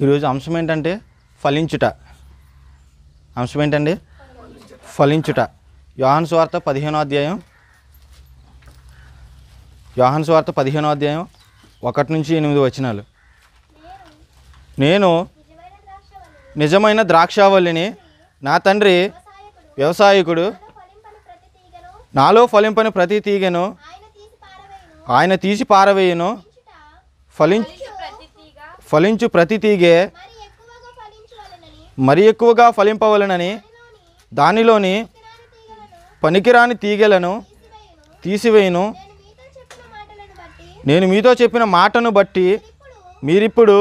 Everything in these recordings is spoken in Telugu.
ఈరోజు అంశం ఏంటంటే ఫలించుట. అంశం ఏంటండి? ఫలించుట. యోహాను సువార్త 15వ అధ్యాయం 1 నుంచి 8 వచనాలు. నేను నిజమైన ద్రాక్షావల్లిని, నా తండ్రి వ్యవసాయకుడు. నాలో ఫలింపని ప్రతి తీగను ఆయన తీసి పారవేయును. ఫలించు ప్రతి తీగే మరి ఎక్కువగా ఫలింపవలనని దానిలోని పనికిరాని తీగలను తీసివేయును. నేను మీతో చెప్పిన మాటను బట్టి మీరిప్పుడు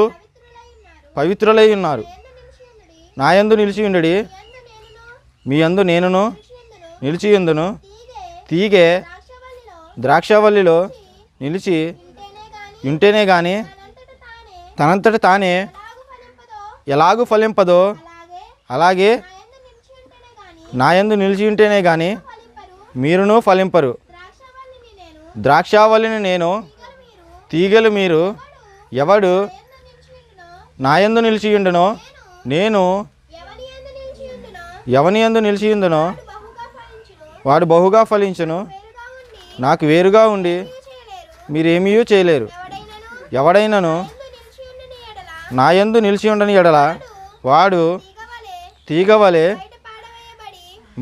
పవిత్రులై ఉన్నారు. నా యందు నిలిచి ఉండుడి, మీ యందు నేనును నిలిచియుందును. తీగే ద్రాక్షవల్లిలో నిలిచి ఉంటేనే గాని తనంతట తానే ఎలాగూ ఫలింపదో అలాగే నా యందు నిలిచి ఉంటేనే గాని మీరును ఫలింపరు. ద్రాక్షావల్లిని నేను, తీగలు మీరు. ఎవడు నా యందు నిలిచియుండునో, నేను ఎవని యందు నిలిచియుందునో వాడు బహుగా ఫలించును. నాకు వేరుగా ఉండి మీరేమీ చేయలేరు. ఎవడైనాను నా యందు నిలిచి ఉండని ఎడల వాడు తీగవలే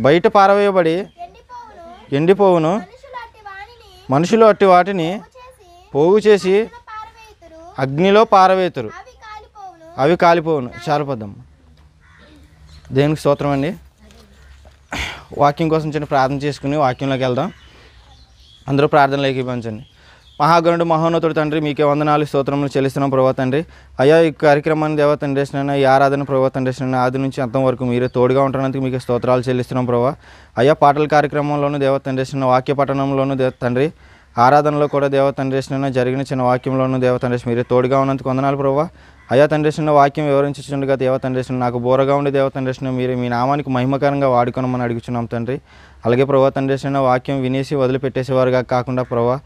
బయట పారవేయబడి ఎండిపోవును. మనుషులు అట్టి వాటిని పోగు చేసి అగ్నిలో పారవేతురు, అవి కాలిపోవును. చాలుపోద్దాం. దేవునికి స్తోత్రం అండి. వాక్యం కోసం చిన్న ప్రార్థన చేసుకుని వాక్యంలోకి వెళ్దాం. అందరూ ప్రార్థనలోకి ఇవ్వండి. మహాగణుడు మహోన్నతుడు తండ్రి, మీకే వందనాలు స్తోత్రములు చెల్లిస్తున్నాం ప్రభా తండ్రి. అయ్యా, ఈ కార్యక్రమాన్ని దేవా తండ్రి చేసిన ఈ ఆరాధన ప్రభా తండ్రి చేసిన ఆది నుంచి అంతం వరకు మీరే తోడుగా ఉంటున్నందుకు మీకు స్తోత్రాలు చెల్లిస్తున్నాం ప్రభా. అయ్యా, పాటల కార్యక్రమంలోనూ దేవా తండ్రి చేసిన వాక్య పఠనంలోనూ తండ్రి ఆరాధనలో కూడా దేవా తండ్రి చేసిన జరిగిన చిన్న వాక్యంలోనూ దేవా తండ్రి మీరే తోడుగా ఉన్నందుకు వందనాలు ప్రభా. అయ్యా తండ్రి చేసిన వాక్యం వివరించుండగా దేవా తండ్రి చేసిన నాకు బోరగా ఉండి దేవా తండ్రి చేసిన మీరు మీ నామానికి మహిమకరంగా వాడుకోనమని అడుగుచున్నాం తండ్రి. అలాగే ప్రభా తండ్రి చేసిన వాక్యం వినేసి వదిలిపెట్టేసేవారుగా కాకుండా ప్రభా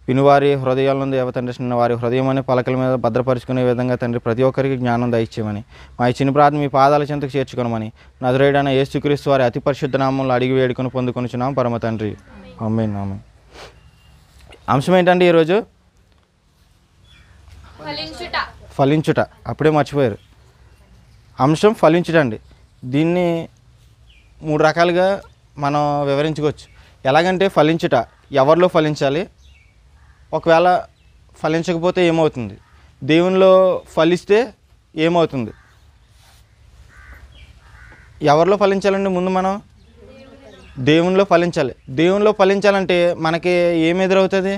వినువారి హృదయాలను దేవ తండ్రి వారి హృదయం అనే పలకల మీద భద్రపరుచుకునే విధంగా తండ్రి ప్రతి ఒక్కరికి జ్ఞానం దయచేయమని, మా ఈ చిన్న ప్రార్థన మీ పాదాల చెంతకు చేర్చుకోనమని నజరేయుడైన యేసుక్రీస్తు వారి అతి పరిశుద్ధ నామంలో అడిగి వేడుకొని పొందుకొనుచున్నాం పరమ తండ్రి. ఆమేన్. ఆమేన్. అంశం ఏంటంటే ఈరోజు ఫలించుట. అప్పుడే మర్చిపోయారు. అంశం ఫలించుట అండి. దీన్ని 3 రకాలుగా మనం వివరించుకోవచ్చు. ఎలాగంటే ఫలించుట ఎవరిలో ఫలించాలి, ఒకవేళ ఫలించకపోతే ఏమవుతుంది, దేవునిలో ఫలిస్తే ఏమవుతుంది. ఎవరిలో ఫలించాలండి? ముందు మనం దేవునిలో ఫలించాలి. దేవునిలో ఫలించాలంటే మనకి ఏమి ఎదురవుతుంది?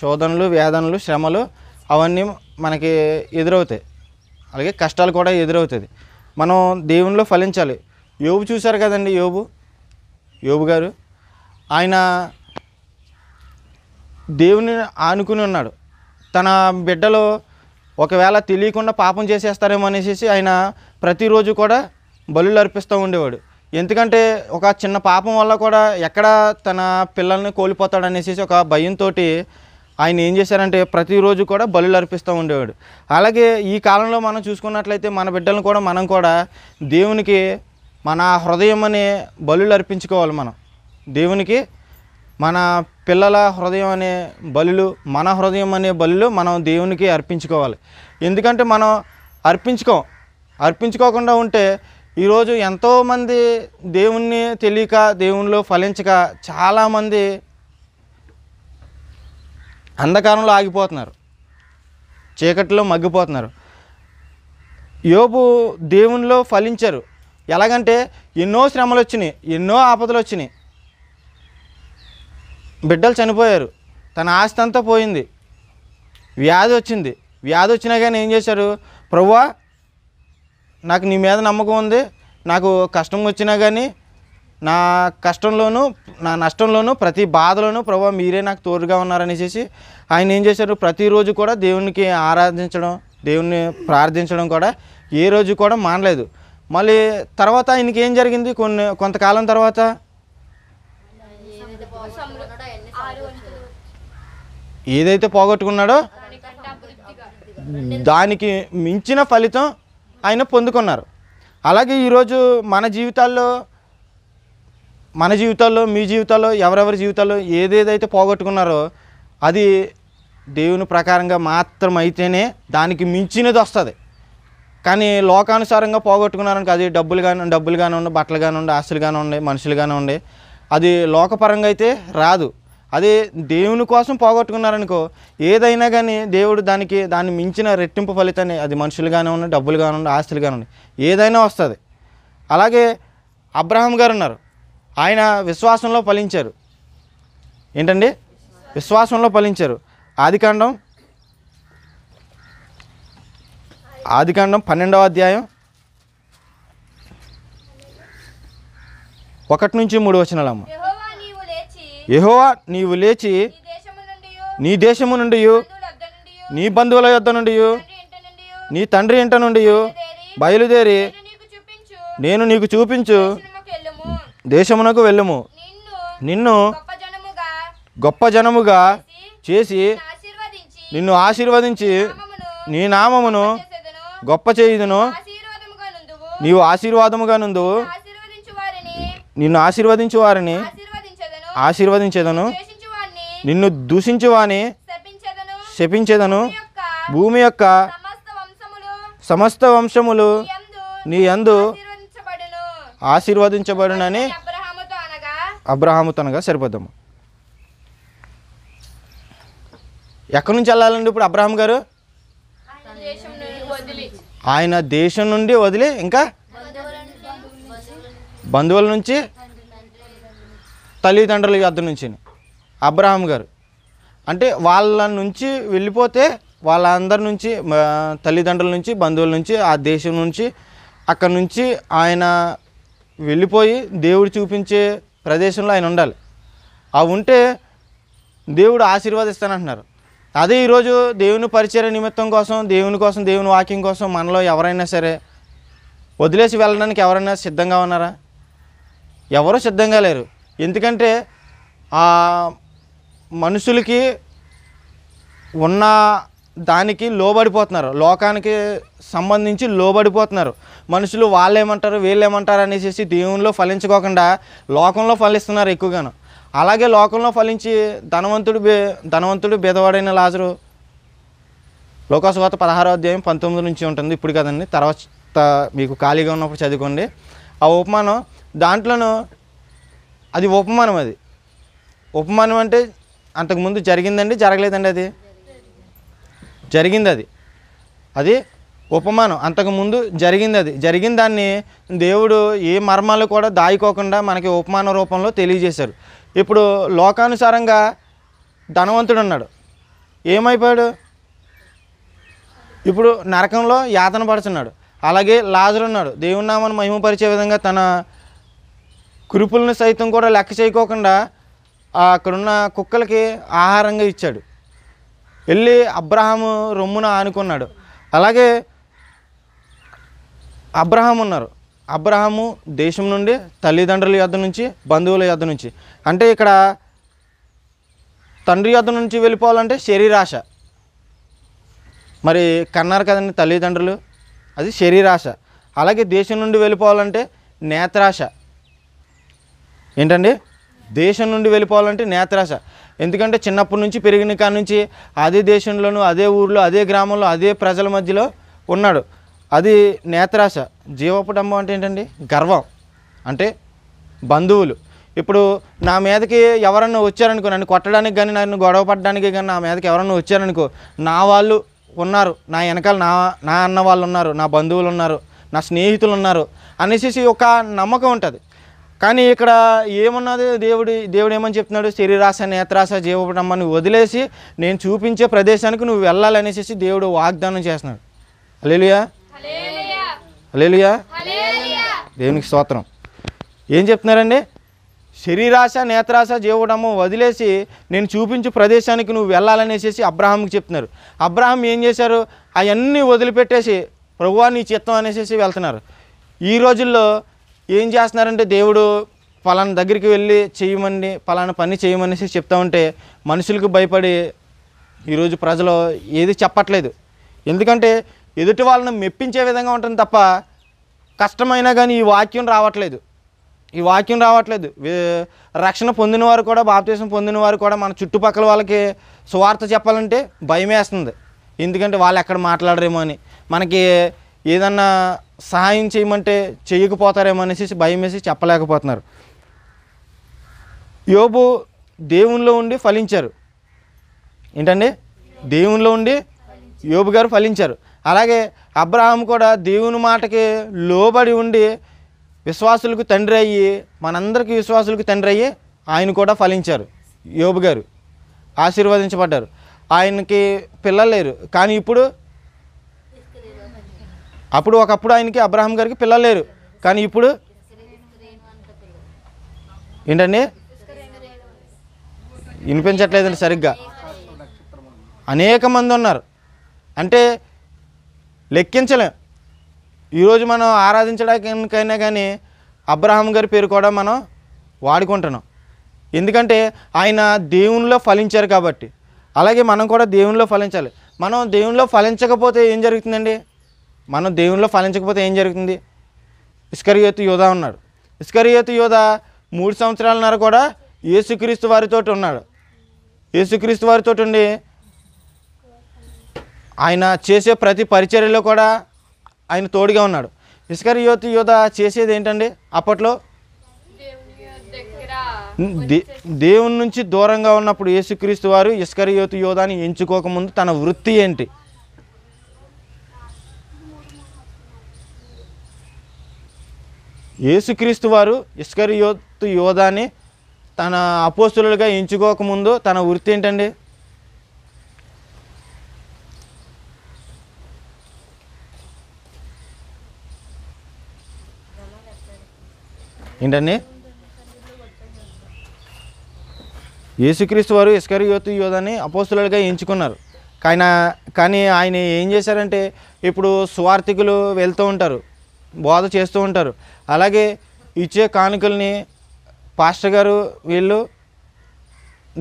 శోధనలు, వేదనలు, శ్రమలు అవన్నీ మనకి ఎదురవుతాయి. అలాగే కష్టాలు కూడా ఎదురవుతుంది. మనం దేవునిలో ఫలించాలి. యోబు చూశారు కదండి. యోబు గారు ఆయన దేవుని ఆనుకుని ఉన్నాడు. తన బిడ్డలో ఒకవేళ తెలియకుండా పాపం చేసేస్తారేమో అనేసి ఆయన ప్రతిరోజు కూడా బలులు అర్పిస్తూ ఉండేవాడు. ఎందుకంటే ఒక చిన్న పాపం వల్ల కూడా ఎక్కడ తన పిల్లల్ని కోల్పోతాడనేసి ఒక భయంతో ఆయన ఏం చేశారంటే ప్రతిరోజు కూడా బలులు అర్పిస్తూ ఉండేవాడు. అలాగే ఈ కాలంలో మనం చూసుకున్నట్లయితే మన బిడ్డలను కూడా మనం కూడా దేవునికి మన హృదయం అనే బలులు అర్పించుకోవాలి. మనం దేవునికి మన పిల్లల హృదయం అనే బలులు, మన హృదయం అనే బలులు మనం దేవునికి అర్పించుకోవాలి. ఎందుకంటే మనం అర్పించుకోకుండా ఉంటే ఈరోజు ఎంతోమంది దేవుణ్ణి తెలియక దేవునిలో ఫలించక చాలామంది అంధకారంలో ఆగిపోతున్నారు, చీకటిలో మగ్గిపోతున్నారు. యోబు దేవునిలో ఫలించారు. ఎలాగంటే ఎన్నో శ్రమలు వచ్చినాయి, ఎన్నో ఆపదలు వచ్చినాయి, బిడ్డలు చనిపోయారు, తన ఆస్తి అంతా పోయింది, వ్యాధి వచ్చింది. వ్యాధి వచ్చినా కానీ ఏం చేశారు? ప్రభువా, నాకు నీ మీద నమ్మకం ఉంది, నాకు కష్టం వచ్చినా కానీ నా కష్టంలోనూ నా నష్టంలోనూ ప్రతి బాధలోనూ ప్రభువా మీరే నాకు తోడుగా ఉన్నారనేసి ఆయన ఏం చేశారు? ప్రతిరోజు కూడా దేవునికి ఆరాధించడం, దేవుణ్ణి ప్రార్థించడం కూడా ఏ రోజు కూడా మానలేదు. మళ్ళీ తర్వాత ఆయనకి ఏం జరిగింది? కొంతకాలం తర్వాత ఏదైతే పోగొట్టుకున్నాడో దానికి మించిన ఫలితం ఆయన పొందుకున్నారు. అలాగే ఈరోజు మన జీవితాల్లో మీ జీవితాల్లో ఎవరెవరి జీవితాల్లో ఏదేదైతే పోగొట్టుకున్నారో అది దేవుని ప్రకారంగా మాత్రం అయితేనే దానికి మించినది వస్తుంది. కానీ లోకానుసారంగా పోగొట్టుకున్నారనుకో అది డబ్బులు కానివ్వండి, బట్టలు కానివ్వండి, ఆస్తులు కానివ్వండి, మనుషులు కానివ్వండి, అది లోకపరంగా అయితే రాదు. అదే దేవుని కోసం పోగొట్టుకున్నారనుకో ఏదైనా కానీ దేవుడు దాన్ని మించిన రెట్టింపు ఫలితాన్ని అది మనుషులు కానివ్వండి, డబ్బులు కానివ్వండి, ఆస్తులు కానివ్వండి ఏదైనా వస్తుంది. అలాగే అబ్రహాం గారు ఉన్నారు. ఆయన విశ్వాసంలో ఫలించారు. ఏంటండి? విశ్వాసంలో ఫలించారు. ఆదికాండం 12వ అధ్యాయం 1-3 యెహోవా నీవు లేచి నీ దేశము నుండి, నీ బంధువుల యొద్ద నుండి, నీ తండ్రి ఇంట నుండి బయలుదేరి నేను నీకు చూపించు దేశమునకు వెళ్ళుము. నిన్ను గొప్ప జనముగా చేసి నిన్ను ఆశీర్వదించి నీ నామమును గొప్ప చేయుదును. నీవు ఆశీర్వాదముగా నుందువు. నిన్ను ఆశీర్వదించు వారిని ఆశీర్వదించేదను. నిన్ను దూషించు వాని శపించేదను. భూమి యొక్క సమస్త వంశములు నీ యందు ఆశీర్వదించబడునని అబ్రహాముతో అనగా సరిపోద్దాము. ఎక్కడి నుంచి వెళ్ళాలండి ఇప్పుడు అబ్రహాం గారు? ఆయన దేశం నుండి వదిలి ఇంకా బంధువుల నుంచి, తల్లిదండ్రుల యొద్ద నుంచి అబ్రహాం గారు అంటే వాళ్ళ నుంచి వెళ్ళిపోతే వాళ్ళందరి నుంచి, తల్లిదండ్రుల నుంచి, బంధువుల నుంచి, ఆ దేశం నుంచి, అక్కడి నుంచి ఆయన వెళ్ళిపోయి దేవుడు చూపించే ప్రదేశంలో ఆయన ఉండాలి. అవి ఉంటే దేవుడు ఆశీర్వదిస్తానంటున్నారు. అదే ఈరోజు దేవుని పరిచర్య నిమిత్తం కోసం, దేవుని వాక్యం కోసం మనలో ఎవరైనా సరే వదిలేసి వెళ్ళడానికి ఎవరైనా సిద్ధంగా ఉన్నారా? ఎవరూ సిద్ధంగా లేరు. ఎందుకంటే ఆ మనుషులకి ఉన్న దానికి లోబడిపోతున్నారు, లోకానికి సంబంధించి లోబడిపోతున్నారు. మనుషులు వాళ్ళేమంటారు వీళ్ళేమంటారు అనేసి దేవునిలో ఫలించుకోకుండా లోకంలో ఫలిస్తున్నారు ఎక్కువగాను. అలాగే లోకంలో ఫలించి ధనవంతుడు బేదవాడైన లాజరు లోకాసువార్త 16వ అధ్యాయం 19 నుంచి ఉంటుంది. ఇప్పుడు కదండి, తర్వాత మీకు ఖాళీగా ఉన్నప్పుడు చదువుకోండి. ఆ ఉపమానం దాంట్లోనూ అది ఉపమానం. అది ఉపమానం అంటే అంతకుముందు జరిగిందండి, జరగలేదండి? అది జరిగింది. అది ఉపమానం. అంతకుముందు జరిగింది. అది జరిగిన దాన్ని దేవుడు ఏ మర్మాలు కూడా దాచుకోకుండా మనకి ఉపమాన రూపంలో తెలియజేశారు. ఇప్పుడు లోకానుసారంగా ధనవంతుడు ఉన్నాడు, ఏమైపోయాడు? ఇప్పుడు నరకంలో యాతన పడుతున్నాడు. అలాగే లాజరు ఉన్నాడు, దేవుని నామాన్ని మహిమపరిచే విధంగా తన కురుపులను సైతం కూడా లెక్క చేయకోకుండా అక్కడున్న కుక్కలకి ఆహారంగా ఇచ్చాడు. వెళ్ళి అబ్రహాము రొమ్మున ఆనుకున్నాడు. అలాగే అబ్రహాం ఉన్నారు. అబ్రహాము దేశం నుండి, తల్లిదండ్రుల యొద్ద నుంచి, బంధువుల యొద్ద నుంచి, అంటే ఇక్కడ తండ్రి యొద్ద నుంచి వెళ్ళిపోవాలంటే శరీరాశ. మరి కన్నారు కదండి తల్లిదండ్రులు, అది శరీరాశ. అలాగే దేశం నుండి వెళ్ళిపోవాలంటే నేత్రాశ. ఏంటండి? దేశం నుండి వెళ్ళిపోవాలంటే నేత్రాశ. ఎందుకంటే చిన్నప్పటి నుంచి పెరిగిన కాడ నుంచి అదే దేశంలోనూ, అదే ఊర్లో, అదే గ్రామంలో, అదే ప్రజల మధ్యలో ఉన్నాడు. అది నేత్రాశ. జీవపుటంబం అంటే ఏంటండి? గర్వం. అంటే బంధువులు. ఇప్పుడు నా మీదకి ఎవరన్నా వచ్చారనుకో, నన్ను కొట్టడానికి కానీ, నన్ను గొడవ పడడానికి కానీ నా మీదకి ఎవరన్నా వచ్చారనుకో, నా వాళ్ళు ఉన్నారు, నా వెనకాల నా అన్న వాళ్ళు ఉన్నారు, నా బంధువులు ఉన్నారు, నా స్నేహితులు ఉన్నారు అనేసి ఒక నమ్మకం ఉంటుంది. కానీ ఇక్కడ ఏమున్నది? దేవుడు ఏమని చెప్తున్నాడు? శరీరాశ, నేత్రాశ, జీవపుటంబాన్ని వదిలేసి నేను చూపించే ప్రదేశానికి నువ్వు వెళ్ళాలనేసి దేవుడు వాగ్దానం చేస్తున్నాడు. హల్లెలూయా, హల్లెలూయా, దేవునికి స్తోత్రం. ఏం చెప్తున్నారండి? శరీరాశ, నేత్రాశ, జీవపుటంబం వదిలేసి నేను చూపించే ప్రదేశానికి నువ్వు వెళ్ళాలనేసి అబ్రహాంకి చెప్తున్నారు. అబ్రహాం ఏం చేశారు? అవన్నీ వదిలిపెట్టేసి ప్రభువా నీ చిత్తం అనేసి వెళ్తున్నారు. ఈ రోజుల్లో ఏం చేస్తున్నారంటే దేవుడు పలానా దగ్గరికి వెళ్ళి చేయమని, పలానా పని చేయమనేసి చెప్తా ఉంటే మనుషులకు భయపడి ఈరోజు ప్రజలు ఏది చెప్పట్లేదు. ఎందుకంటే ఎదుటి వాళ్ళని మెప్పించే విధంగా ఉంటుంది తప్ప కష్టమైనా కానీ ఈ వాక్యం రావట్లేదు. రక్షణ పొందిన వారు కూడా, బాప్తిసం పొందిన వారు కూడా మన చుట్టుపక్కల వాళ్ళకి సువార్త చెప్పాలంటే భయం వేస్తుంది. ఎందుకంటే వాళ్ళు ఎక్కడ మాట్లాడరేమో అని, మనకి ఏదన్నా సహాయం చేయమంటే చేయకపోతారేమో అనేసి భయం వేసి చెప్పలేకపోతున్నారు. యోబు దేవునిలో ఉండి ఫలించారు. ఏంటండి? దేవునిలో ఉండి యోబు గారు ఫలించారు. అలాగే అబ్రహాము కూడా దేవుని మాటకి లోబడి ఉండి విశ్వాసులకు తండ్రి అయ్యి, మనందరికీ విశ్వాసులకు తండ్రి అయ్యి ఆయన కూడా ఫలించారు. యోబు గారు ఆశీర్వదించబడ్డారు. ఆయనకి పిల్లలు లేరు, కానీ ఒకప్పుడు ఆయనకి అబ్రహాం గారికి పిల్లలు లేరు, కానీ ఇప్పుడు ఏంటండి? వినిపించట్లేదండి సరిగ్గా. అనేక మంది ఉన్నారు, అంటే లెక్కించలేం. ఈరోజు మనం ఆరాధించడానికైనా కానీ అబ్రహాం గారి పేరు కూడా మనం వాడుకుంటున్నాం. ఎందుకంటే ఆయన దేవునిలో ఫలించారు కాబట్టి. అలాగే మనం కూడా దేవునిలో ఫలించాలి. మనం దేవునిలో ఫలించకపోతే ఏం జరుగుతుందండి? ఇస్కరియోతు యోధా ఉన్నాడు. ఇస్కరియోతు యోధా 3 సంవత్సరాలన్నర కూడా యేసుక్రీస్తు వారితో ఉన్నాడు. యేసుక్రీస్తు వారితో ఉండి ఆయన చేసే ప్రతి పరిచర్యలో కూడా ఆయన తోడుగా ఉన్నాడు. ఇస్కరియోతు యోధా చేసేది ఏంటండి? అప్పట్లో దేవుని నుంచి దూరంగా ఉన్నప్పుడు యేసుక్రీస్తు వారు ఇస్కరియోతు యోధాని ఎంచుకోకముందు తన వృత్తి ఏంటి? యేసుక్రీస్తు వారు ఇస్కరియోతు యోధాని తన అపోస్తులుగా ఎంచుకోకముందు తన వృత్తి ఏంటండి? ఏంటండి? యేసుక్రీస్తు వారు ఇస్కరియోతు యోధాని అపోస్తులుగా ఎంచుకున్నారు. కానీ ఆయన ఏం చేశారంటే, ఇప్పుడు సువార్థికులు వెళ్తూ ఉంటారు, బోధ చేస్తూ ఉంటారు. అలాగే ఇచ్చే కానుకల్ని పాస్టర్ గారు వీళ్ళు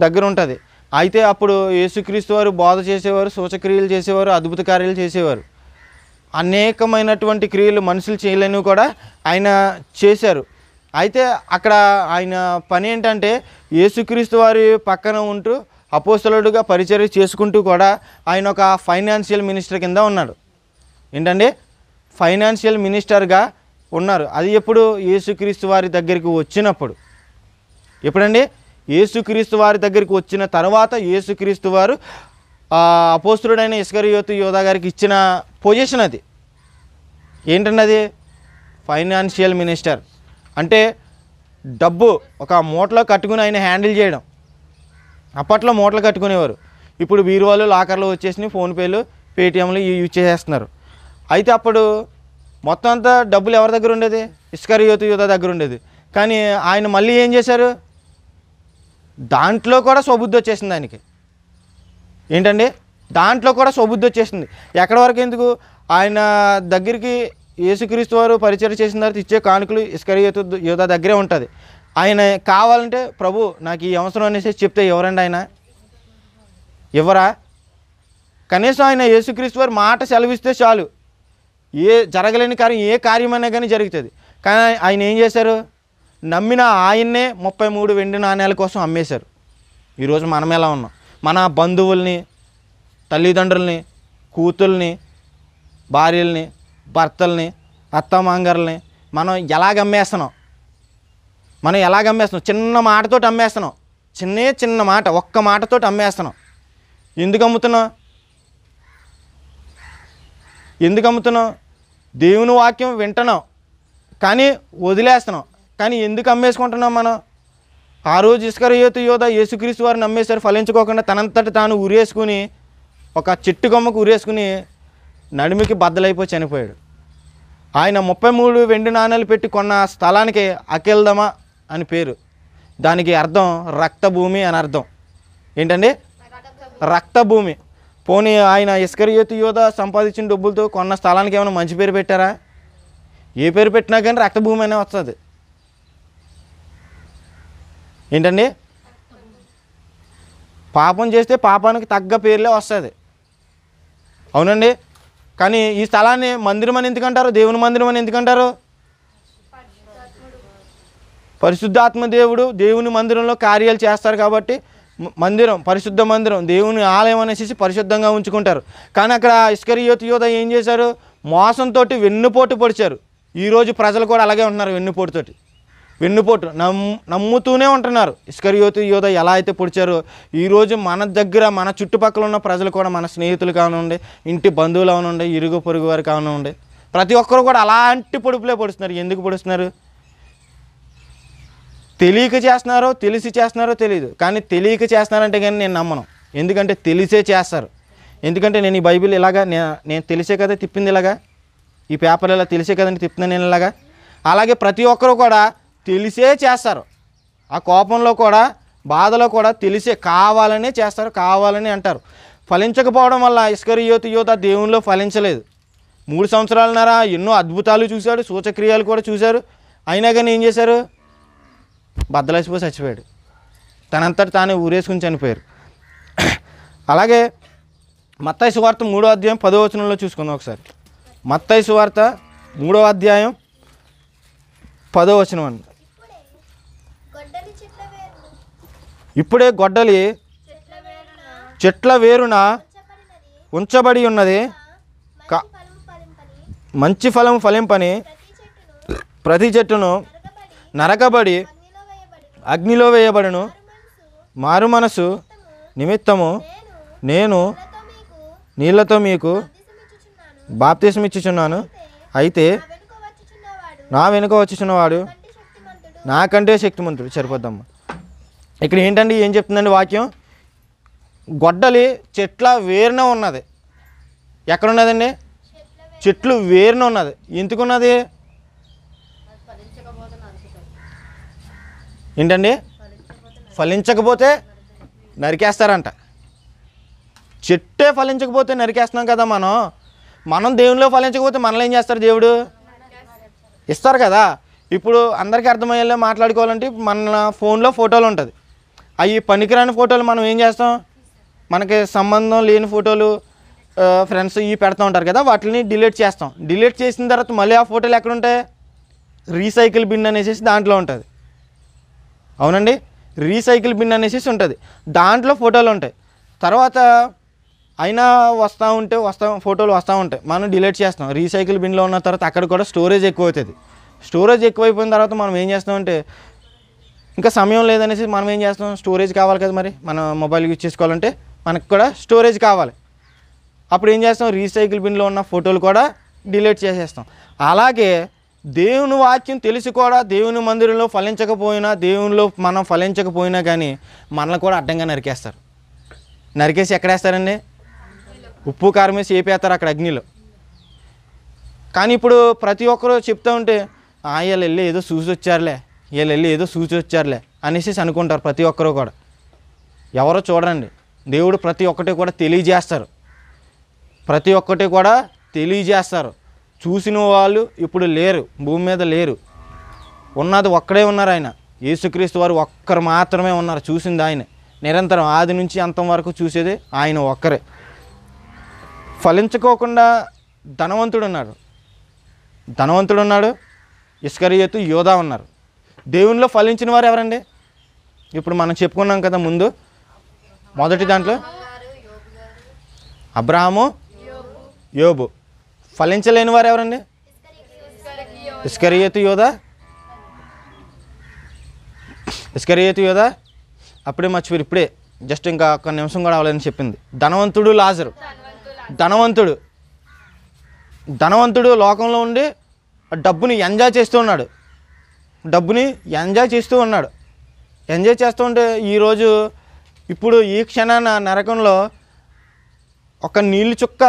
దగ్గర ఉంటుంది. అయితే అప్పుడు యేసుక్రీస్తు వారు బోధ చేసేవారు, సూచక్రియలు చేసేవారు, అద్భుత కార్యాలు చేసేవారు. అనేకమైనటువంటి క్రియలు మనుషులు చేయలేనివి కూడా ఆయన చేశారు. అయితే అక్కడ ఆయన పని ఏంటంటే, యేసుక్రీస్తు వారి పక్కన ఉంటూ అపోస్తలుడుగా పరిచర్య చేసుకుంటూ కూడా ఆయన ఒక ఫైనాన్షియల్ మినిస్టర్ కింద ఉన్నాడు. ఏంటండి? ఫైనాన్షియల్ మినిస్టర్గా ఉన్నారు. అది ఎప్పుడు? యేసుక్రీస్తు వారి దగ్గరికి వచ్చినప్పుడు. ఎప్పుడండి? యేసుక్రీస్తు వారి దగ్గరికి వచ్చిన తర్వాత యేసుక్రీస్తు వారు అపోస్తలుడైన ఇస్కరియోతు యోధా గారికి ఇచ్చిన పొజిషన్ అది. ఏంటండి అది? ఫైనాన్షియల్ మినిస్టర్ అంటే డబ్బు ఒక మూటలో కట్టుకుని ఆయన హ్యాండిల్ చేయడం. అప్పట్లో మూటలు కట్టుకునేవారు. ఇప్పుడు బీరువాలు, లాకర్లు వచ్చేసినాయి, ఫోన్పేలు, పేటిఎంలు యూజ్ చేసేస్తున్నారు. అయితే అప్పుడు మొత్తం అంతా డబ్బులు ఎవరి దగ్గర ఉండేది? ఇస్కరియోతు యోధా దగ్గర ఉండేది. కానీ ఆయన మళ్ళీ ఏం చేశారు? దాంట్లో కూడా స్వబుద్ధి వచ్చేసింది ఆయనకి. ఏంటండి? దాంట్లో కూడా స్వబుద్ధి వచ్చేసింది. ఎక్కడి వరకు ఎందుకు? ఆయన దగ్గరికి యేసుక్రీస్తు వారు పరిచయం చేసిన తర్వాత ఇచ్చే కానుకలు ఇస్కరియోతు యోధా దగ్గరే ఉంటుంది. ఆయన కావాలంటే, ప్రభు నాకు ఈ అవసరం అనేసి చెప్తే ఎవరండి ఆయన? ఎవరా? కనీసం ఆయన యేసుక్రీస్తు వారు మాట సెలవిస్తే చాలు, జరగలేని కార్యం ఏ కార్యమైనా కానీ జరుగుతుంది. కానీ ఆయన ఏం చేశారు? నమ్మిన ఆయన్నే 33 వెండి నాణ్యాల కోసం అమ్మేశారు. ఈరోజు మనం ఎలా ఉన్నాం? మన బంధువుల్ని, తల్లిదండ్రుల్ని, కూతుల్ని, భార్యల్ని, భర్తల్ని, అత్తమాంగర్లని మనం ఎలాగ అమ్మేస్తున్నాం? చిన్న మాటతోటి అమ్మేస్తున్నాం. చిన్న మాట, ఒక్క మాటతోటి అమ్మేస్తున్నాం. ఎందుకు అమ్ముతున్నాం? దేవుని వాక్యం వింటున్నాం కానీ వదిలేస్తున్నాం. కానీ ఎందుకు అమ్మేసుకుంటున్నాం మనం? ఆ రోజు ఇస్కరియోతు యోధా యేసుక్రీస్తు వారిని నమ్మేశారు. ఫలించుకోకుండా తనంతటి తాను ఉరేసుకుని, ఒక చెట్టు కొమ్మకు ఉరేసుకుని నడిమికి బద్దలైపోయి చనిపోయాడు. ఆయన 33 వెండి నాణ్యాలు పెట్టి కొన్న స్థలానికి అకెల్దమా అని పేరు. దానికి అర్థం రక్తభూమి అని అర్థం. ఏంటండి? రక్తభూమి. పోనీ ఆయన ఇస్కరియోతు యోధా సంపాదించిన డబ్బులతో కొన్న స్థలానికి ఏమైనా మంచి పేరు పెట్టారా? ఏ పేరు పెట్టినా కానీ రక్తభూమి అనే వస్తుంది. ఏంటండి? పాపం చేస్తే పాపానికి తగ్గ పేర్లే వస్తుంది. అవునండి. కానీ ఈ స్థలాన్ని మందిరం అని ఎందుకంటారు? దేవుని మందిరం అని ఎందుకంటారు? పరిశుద్ధాత్మ దేవుడు దేవుని మందిరంలో కార్యాలు చేస్తారు కాబట్టి మందిరం, పరిశుద్ధ మందిరం, దేవుని ఆలయం అనేసి పరిశుద్ధంగా ఉంచుకుంటారు. కానీ అక్కడ ఇస్కరియోతు యోధ ఏం చేశారు? మోసంతో వెన్నుపోటు పొడిచారు. ఈరోజు ప్రజలు కూడా అలాగే ఉంటున్నారు, వెన్నుపోటు నమ్ముతూనే ఉంటున్నారు. ఇస్కరియోతు యోధ ఎలా అయితే పొడిచారో ఈరోజు మన దగ్గర, మన చుట్టుపక్కల ఉన్న ప్రజలు కూడా, మన స్నేహితులు కానివ్వండి, ఇంటి బంధువులు కానివ్వండి, ఇరుగు పొరుగు వారు కానివ్వండి, ప్రతి ఒక్కరు కూడా అలాంటి పొడుపులే పొడుస్తున్నారు. ఎందుకు పొడుస్తున్నారు? తెలియక చేస్తున్నారో తెలిసి చేస్తున్నారో తెలియదు, కానీ తెలియక చేస్తున్నారంటే కానీ నేను నమ్మను. ఎందుకంటే తెలిసే చేస్తారు. ఎందుకంటే నేను ఈ బైబిల్ ఇలాగా నేను తెలిసే కదా తిప్పింది, ఇలాగా ఈ పేపర్ ఇలా తెలిసే కదండి తిప్పుతున్నాను నేను ఇలాగా. అలాగే ప్రతి ఒక్కరు కూడా తెలిసే చేస్తారు. ఆ కోపంలో కూడా, బాధలో కూడా తెలిసే కావాలనే చేస్తారు, కావాలని అంటారు. ఫలించకపోవడం వల్ల ఇస్కరియోతు యోధ దేవునిలో ఫలించలేదు. 3 సంవత్సరాలన్నర ఎన్నో అద్భుతాలు చూశాడు, సూచక్రియలు కూడా చూశారు. అయినా కానీ ఏం చేశారు? బద్దలైసిపోయి చచ్చిపోయాడు. తనంతటి తానే ఊరేసుకుని చనిపోయారు. అలాగే మత్తయి సువార్త 3వ అధ్యాయం 10వ వచనంలో చూసుకుందాం ఒకసారి. మత్తయి సువార్త 3వ అధ్యాయం 10వ వచనం అండి. ఇప్పుడే గొడ్డలి చెట్ల వేరున ఉంచబడి ఉన్నది, మంచి ఫలం ఫలింపని ప్రతి చెట్టును నరకబడి అగ్నిలో వేయబడును. మారు మనసు నిమిత్తము నేను నీళ్లతో మీకు బాప్తిసం ఇచ్చుచున్నాను. అయితే నా వెనుక వచ్చుచున్నవాడు నాకంటే శక్తిమంతుడు. సరిపోద్దమ్మా. ఇక్కడ ఏంటండి, ఏం చెప్తుందండి వాక్యం? గొడ్డలి చెట్ల వేరున ఉన్నది. ఎక్కడున్నదండి? చెట్లు వేరున ఉన్నది. ఎందుకున్నది? ఏంటండి? ఫలించకపోతే నరికేస్తారంట. చెట్టే ఫలించకపోతే నరికేస్తున్నాం కదా మనం దేవునిలో ఫలించకపోతే మనల్ని ఏం చేస్తారు? దేవుడు ఇస్తారు కదా. ఇప్పుడు అందరికీ అర్థమయ్యేలా మాట్లాడుకోవాలంటే మన ఫోన్లో ఫోటోలు ఉంటుంది. అవి పనికిరాని ఫోటోలు మనం ఏం చేస్తాం? మనకి సంబంధం లేని ఫోటోలు ఫ్రెండ్స్ ఇవి పెడతా ఉంటారు కదా, వాటిని డిలీట్ చేస్తాం. డిలీట్ చేసిన తర్వాత మళ్ళీ ఆ ఫోటోలు ఎక్కడ ఉంటాయి? రీసైకిల్ బిన్ అనేసి దాంట్లో ఉంటుంది. అవునండి, రీసైకిల్ బిన్ అనేసి ఉంటుంది. దాంట్లో ఫోటోలు ఉంటాయి. తర్వాత అయినా ఫోటోలు వస్తూ ఉంటాయి, మనం డిలీట్ చేస్తాం. రీసైకిల్ బిన్లో ఉన్న తర్వాత అక్కడ కూడా స్టోరేజ్ ఎక్కువ అవుతుంది. స్టోరేజ్ ఎక్కువైపోయిన తర్వాత మనం ఏం చేస్తామంటే, ఇంకా సమయం లేదనేసి మనం ఏం చేస్తాం? స్టోరేజ్ కావాలి కదా, మరి మన మొబైల్ యూజ్ చేసుకోవాలంటే మనకు కూడా స్టోరేజ్ కావాలి. అప్పుడు ఏం చేస్తాం? రీసైకిల్ బిన్లో ఉన్న ఫోటోలు కూడా డిలీట్ చేసేస్తాం. అలాగే దేవుని వాక్యం తెలిసి కూడా దేవుని మందిరంలో ఫలించకపోయినా, దేవునిలో మనం ఫలించకపోయినా కానీ మనల్ని కూడా అడ్డంగా నరికేస్తారు. నరికేసి ఎక్కడేస్తారండి? ఉప్పు కారం వేసి ఏపేస్తారు అక్కడ అగ్నిలో. కానీ ఇప్పుడు ప్రతి ఒక్కరు చెప్తూ ఉంటే వీళ్ళు వెళ్ళి ఏదో చూసి వచ్చారులే అనేసి అనుకుంటారు ప్రతి ఒక్కరు కూడా. ఎవరో చూడండి, దేవుడు ప్రతి ఒక్కటి కూడా తెలియజేస్తారు. చూసిన వాళ్ళు ఇప్పుడు లేరు, భూమి మీద లేరు. ఉన్నది ఒక్కడే ఉన్నారు, ఆయన యేసుక్రీస్తు వారు ఒక్కరు మాత్రమే ఉన్నారు. చూసింది ఆయన నిరంతరం, ఆది నుంచి అంతం వరకు చూసేది ఆయన ఒక్కరే. ఫలించుకోకుండా ధనవంతుడు ఉన్నాడు, ఇస్కరియోతు యోధా ఉన్నారు. దేవునిలో ఫలించిన వారు ఎవరండి? ఇప్పుడు మనం చెప్పుకున్నాం కదా ముందు, మొదటి దాంట్లో అబ్రహాము, యోబు. ఫలించలేని వారు ఎవరండి? ఇస్కరియోతు యోధా. అప్పుడే మర్చిపోయారు, ఇప్పుడే జస్ట్ ఇంకా ఒక్క నిమిషం కూడా అవ్వలేదని చెప్పింది. ధనవంతుడు లాజరు. ధనవంతుడు లోకంలో ఉండి డబ్బుని ఎంజాయ్ చేస్తూ ఉన్నాడు. ఎంజాయ్ చేస్తూ ఉంటే ఈరోజు ఇప్పుడు ఈ క్షణాన నరకంలో ఒక నీళ్ళు చుక్క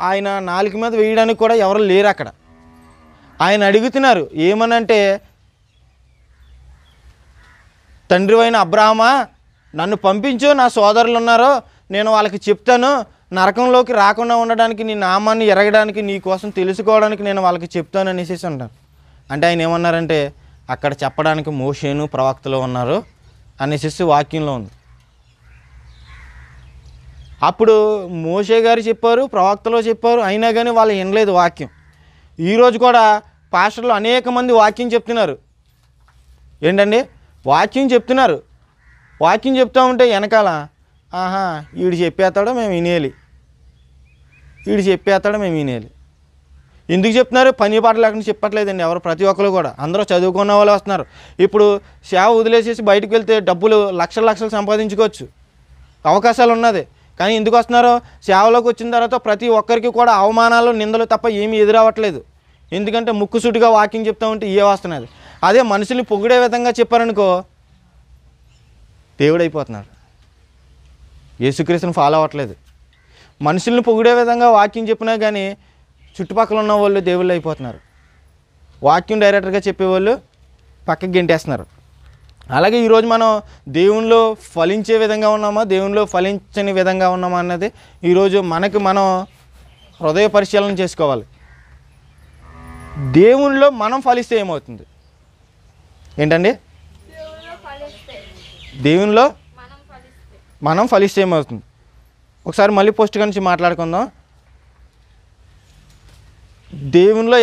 ఆయన నాలుక మీద వేయడానికి కూడా ఎవరు లేరు అక్కడ. ఆయన అడుగుతున్నారు ఏమనంటే, తండ్రి అయిన అబ్రహామా, నన్ను పంపించు, నా సోదరులు ఉన్నారో నేను వాళ్ళకి చెప్తాను, నరకంలోకి రాకుండా ఉండడానికి, నీ నామాన్ని ఎరగడానికి, నీ కోసం తెలుసుకోవడానికి నేను వాళ్ళకి చెప్తాను అనేసి అంటారు. అంటే ఆయన ఏమన్నారంటే, అక్కడ చెప్పడానికి మోషేను ప్రవక్తలు ఉన్నారు అనేసి వాక్యంలో ఉంది. అప్పుడు మోషే గారు చెప్పారు, ప్రవక్తలో చెప్పారు, అయినా కానీ వాళ్ళు వినలేదు వాక్యం. ఈరోజు కూడా పాస్టర్లు అనేక మంది వాక్యం చెప్తున్నారు. ఏంటండి, వాక్యం చెప్తున్నారు. వాక్యం చెప్తూ ఉంటే వెనకాల వీడు చెప్పేస్తాడో మేము వినేయాలి, వీడు చెప్పేస్తాడో మేము వినేయాలి. ఎందుకు చెప్తున్నారు? పని పాట లేకుండా చెప్పట్లేదండి ఎవరు, ప్రతి ఒక్కరు కూడా. అందరూ చదువుకున్న వాళ్ళు వస్తున్నారు. ఇప్పుడు సేవ వదిలేసేసి బయటకు వెళ్తే డబ్బులు లక్షలు లక్షలు సంపాదించుకోవచ్చు, అవకాశాలు ఉన్నది. కానీ ఎందుకు వస్తున్నారు? సేవలోకి వచ్చిన తర్వాత ప్రతి ఒక్కరికి కూడా అవమానాలు, నిందలు తప్ప ఏమీ ఎదురవ్వట్లేదు. ఎందుకంటే ముక్కుసూటిగా వాక్యం చెప్తూ ఉంటే ఏ వస్తున్నది. అదే మనుషుల్ని పొగిడే విధంగా చెప్పారనుకో దేవుడు అయిపోతున్నారు. యేసుక్రీస్తుని ఫాలో అవ్వట్లేదు. మనుషుల్ని పొగిడే విధంగా వాక్యం చెప్పినా కానీ చుట్టుపక్కల ఉన్న వాళ్ళు దేవుళ్ళు అయిపోతున్నారు. వాక్యం డైరెక్టర్గా చెప్పేవాళ్ళు పక్కకి గెంటేస్తున్నారు. అలాగే ఈరోజు మనం దేవునిలో ఫలించే విధంగా ఉన్నామా, దేవునిలో ఫలించని విధంగా ఉన్నామా అన్నది ఈరోజు మనం హృదయ పరిశీలన చేసుకోవాలి. దేవునిలో మనం ఫలిస్తే ఏమవుతుంది? ఏంటండి, దేవునిలో మనం ఫలిస్తే ఏమవుతుంది? ఒకసారి మళ్ళీ పోస్ట్ నుంచి మాట్లాడుకుందాం. దేవునిలో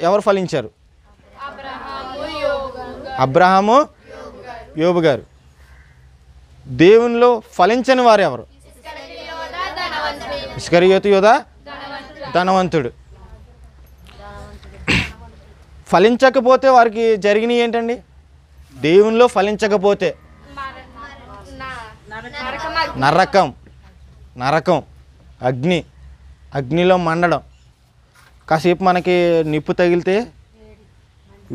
ఎవరు ఫలించారు? అబ్రహాము, యోబు గారు. దేవునిలో ఫలించని వారు ఎవరు? ఇస్కరియోతు యోధా ధనవంతుడు. ఫలించకపోతే వారికి జరిగినవి ఏంటండి? దేవునిలో ఫలించకపోతే నరకం, అగ్నిలో మండడం. కాసేపు మనకి నిప్పు తగిలితే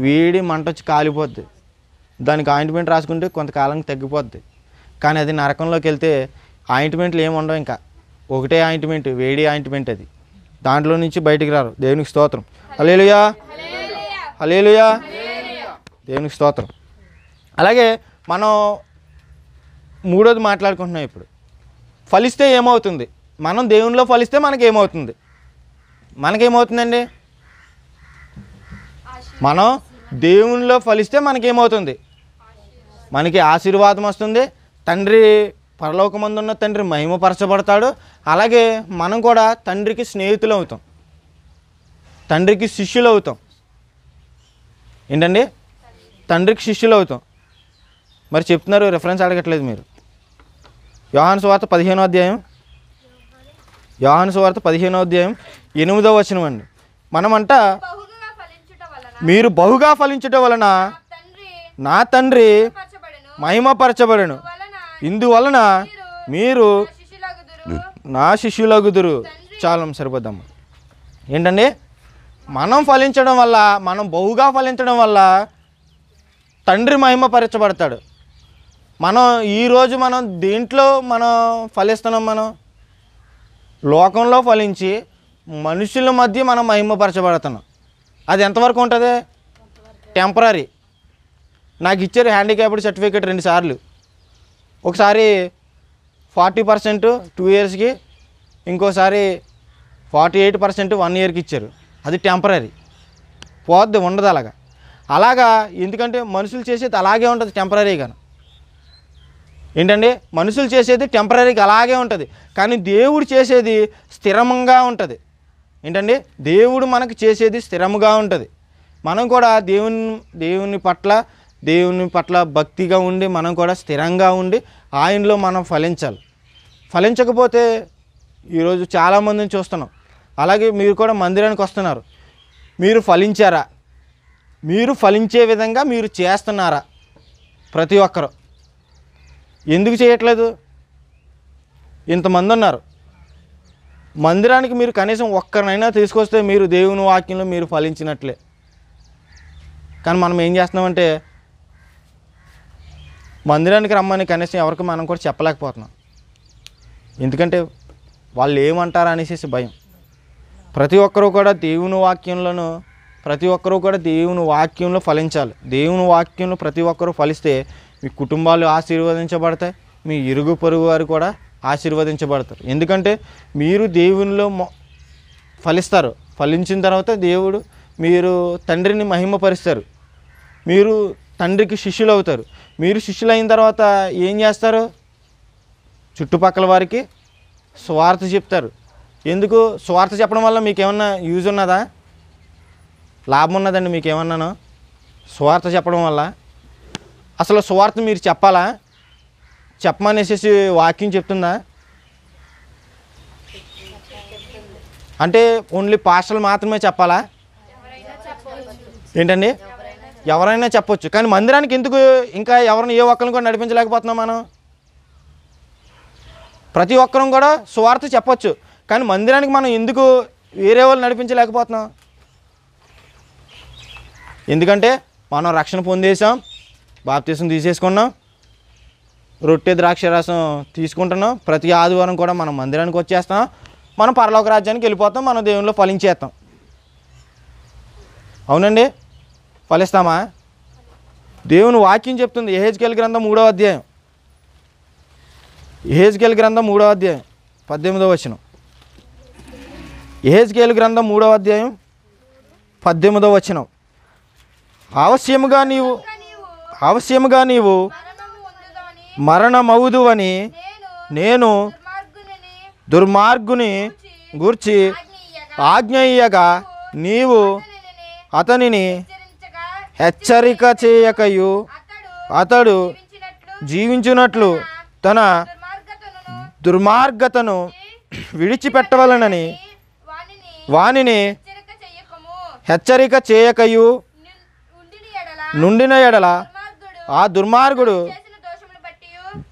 వేడి మంట వచ్చి కాలిపోద్ది, దానికి ఆయింట్మెంట్ రాసుకుంటే కొంతకాలానికి తగ్గిపోద్ది. కానీ అది నరకంలోకి వెళ్తే ఆయింట్మెంట్లు ఏమి ఉండవు, ఇంకా ఒకటే ఆయింట్మెంట్, వేడి ఆయింట్మెంట్. అది దాంట్లో నుంచి బయటికి రారు. దేవునికి స్తోత్రం. హల్లెలూయా, హల్లెలూయా, దేవునికి స్తోత్రం. అలాగే మనం మూడోది మాట్లాడుకుంటున్నాం ఇప్పుడు. ఫలిస్తే ఏమవుతుంది? మనం దేవునిలో ఫలిస్తే మనకేమవుతుంది? మనకేమవుతుందండి? మనం దేవునిలో ఫలిస్తే మనకేమవుతుంది? మనకి ఆశీర్వాదం వస్తుంది. తండ్రి, పరలోకమందున్న తండ్రి మహిమపరచబడతాడు. అలాగే మనం కూడా తండ్రికి స్నేహితులు అవుతాం, తండ్రికి శిష్యులు అవుతాం. ఏంటండి, తండ్రికి శిష్యులు అవుతాం. మరి చెప్తున్నారు, రెఫరెన్స్ అడగట్లేదు మీరు. యోహాను సువార్త 15వ అధ్యాయం, యోహాను సువార్త 15వ అధ్యాయం 8వ వచనం అండి. మనమంట మీరు బహుగా ఫలించుట వలన నా తండ్రి మహిమపరచబడెను, ఇందువలన మీరు నా శిష్యులగుదురు. చాలా సరిపోద్దమ్మా. ఏంటండి, మనం ఫలించడం వల్ల, మనం బహుగా ఫలించడం వల్ల తండ్రి మహిమపరచబడతాడు. మనం ఈరోజు దేంట్లో ఫలిస్తున్నాం? మనం లోకంలో ఫలించి మనుషుల మధ్య మనం మహిమపరచబడుతున్నాం. అది ఎంతవరకు ఉంటుంది? టెంపరీ. నాకు ఇచ్చారు హ్యాండిక్యాప్డ్ సర్టిఫికేట్ 2 సార్లు. ఒకసారి 40% 2 ఇయర్స్కి, ఇంకోసారి 48% 1 ఇయర్కి ఇచ్చారు. అది టెంపరీ, పోద్ది, ఉండదు అలాగా. ఎందుకంటే మనుషులు చేసేది అలాగే ఉంటుంది టెంపరీగా. ఏంటండి, మనుషులు చేసేది టెంపరీగా అలాగే ఉంటుంది, కానీ దేవుడు చేసేది స్థిరంగా ఉంటుంది. ఏంటండి, దేవుడు మనకు చేసేది స్థిరముగా ఉంటుంది. మనం కూడా దేవుని పట్ల భక్తిగా ఉండి మనం కూడా స్థిరంగా ఉండి ఆయనలో మనం ఫలించాలి. ఫలించకపోతే ఈరోజు చాలామందిని చూస్తున్నాం. అలాగే మీరు కూడా మందిరానికి వస్తున్నారు. మీరు ఫలించారా? మీరు ఫలించే విధంగా మీరు చేస్తున్నారా? ప్రతి ఒక్కరు ఎందుకు చేయట్లేదు? ఇంతమంది ఉన్నారు. మందిరానికి మీరు కనీసం ఒక్కరినైనా తీసుకొస్తే మీరు దేవుని వాక్యంలో మీరు ఫలించినట్లే. కానీ మనం ఏం చేస్తున్నామంటే మందిరానికి రమ్మని కనీసం ఎవరికి మనం కూడా చెప్పలేకపోతున్నాం. ఎందుకంటే వాళ్ళు ఏమంటారా అనేసి భయం. ప్రతి ఒక్కరూ కూడా దేవుని వాక్యంలో ఫలించాలి. దేవుని వాక్యంలో ప్రతి ఒక్కరూ ఫలిస్తే మీ కుటుంబాలు ఆశీర్వదించబడతాయి, మీ ఇరుగు పొరుగు వారు కూడా ఆశీర్వదించబడతారు. ఎందుకంటే మీరు దేవునిలో ఫలిస్తారు. ఫలించిన తర్వాత మీరు తండ్రిని మహిమపరుస్తారు, మీరు తండ్రికి శిష్యులు అవుతారు. మీరు శిష్యులు అయిన తర్వాత ఏం చేస్తారు? చుట్టుపక్కల వారికి సువార్త చెప్తారు. ఎందుకు? సువార్త చెప్పడం వల్ల మీకు ఏమన్నా యూజ్ ఉన్నదా? లాభం ఉన్నదండి మీకు ఏమన్నాను? సువార్త చెప్పడం వల్ల అసలు సువార్త మీరు చెప్పాలా? చెప్పమనేసి వాక్యం చెప్తుందా? అంటే ఓన్లీ పాస్టర్లు మాత్రమే చెప్పాలా? ఏంటండి? ఎవరైనా చెప్పొచ్చు. కానీ మందిరానికి ఎందుకు ఇంకా ఎవరిని ఏ ఒక్కరిని కూడా నడిపించలేకపోతున్నాం మనం? ప్రతి ఒక్కరం కూడా సువార్త చెప్పొచ్చు, కానీ మందిరానికి మనం ఎందుకు వేరే వాళ్ళు నడిపించలేకపోతున్నాం? ఎందుకంటే మనం రక్షణ పొందేసాం, బాప్తీసం తీసేసుకున్నాం, రొట్టె ద్రాక్ష రసం తీసుకుంటున్నాం, ప్రతి ఆదివారం కూడా మనం మందిరానికి వచ్చేస్తాం, మనం పరలోక రాజ్యానికి వెళ్ళిపోతాం, మనం దేవునిలో ఫలించేస్తాం. అవునండి, ఫలిస్తామా? దేవుని వాక్యం చెప్తుంది. యెహెజ్కేలు గ్రంథం 3వ అధ్యాయం, యెహెజ్కేలు గ్రంథం 3వ అధ్యాయం 18వ వచనం. యెహెజ్కేలు గ్రంథం 3వ అధ్యాయం 18వ వచనం. అవశ్యముగా నీవు మరణమవుదువని నేను దుర్మార్గుని గూర్చి ఆజ్ఞ ఇయ్యగా నీవు అతనిని హెచ్చరిక చేయకయు అతడు జీవించున్నట్లు తన దుర్మార్గతను విడిచిపెట్టవలనని వానిని హెచ్చరిక చేయకయు నుండిన ఎడల ఆ దుర్మార్గుడు